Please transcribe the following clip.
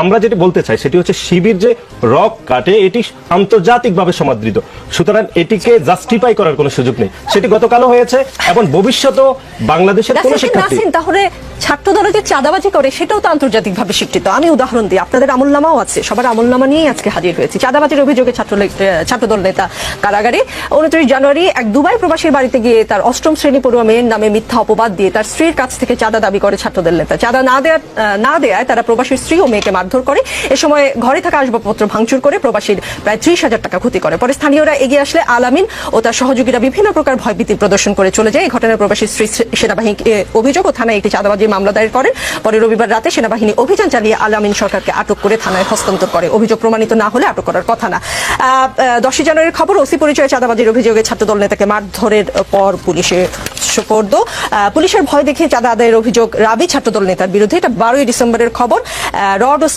আমরা যেটি বলতে চাই সেটি হচ্ছে শিবির যে রক কাটে এটি আন্তর্জাতিকভাবে সমাদৃত, সুতরাং এটিকে জাস্টিফাই করার কোনো সুযোগ নেই। সেটি গতকালও হয়েছে এবং ভবিষ্যতেও বাংলাদেশের কোনো শিক্ষার্থী। তাহলে ছাত্র দল যে চাঁদাবাজি করে সেটাও তো আন্তর্জাতিকভাবে স্বীকৃত। আমি উদাহরণ দিই, আপনাদের আমলনামাও আছে, সবার আমলনামা নিয়েই আজকে হাজির হয়েছি। চাঁদাবাজির অভিযোগে ছাত্রদল নেতা কারাগারে। 29 জানুয়ারি এক দুবাই প্রবাসীর বাড়িতে গিয়ে তার 8ম শ্রেণী পড়ুয়া মেয়ের নামে মিথ্যা অপবাদ দিয়ে তার স্ত্রীর কাছ থেকে চাঁদা দাবি করে ছাত্রদল নেতা। চাঁদা না দেয়ায় তারা প্রবাসীর স্ত্রী ও মেয়েকে মারধর করে। এ সময় ঘরে থাকা আসবাবপত্র ভাঙচুর করে প্রবাসীর প্রায় 30,000 টাকা ক্ষতি করে। পরে স্থানীয়রা এগিয়ে আসলে আলামিন ও তার সহযোগীরা বিভিন্ন প্রকার ভয়ভীতি প্রদর্শন করে চলে যায়। এই ঘটনায় প্রবাসীর স্ত্রী সেনাবাহিনীকে অভিযোগ ও থানায় একটি চাঁদাবাজির মামলা দায়ের করেন। পরে রবিবার রাতে সেনাবাহিনী অভিযান চালিয়ে আলামিন সরকারকে আটক করে থানায় হস্তান্তর করে। অভিযোগ প্রমাণিত না হলে আটক করার কথা না। 10 জানুয়ারির খবর, ওসি পরিচয়ে চাঁদাবাজির অভিযোগে ছাত্রদল নেতাকে মারধরের পর পুলিশে সোপর্দ। পুলিশের ভয় দেখে চাঁদা আদায়ের অভিযোগ রাবি ছাত্রদল নেতার বিরুদ্ধে। এটা 12 ডিসেম্বরের খবর। রড ও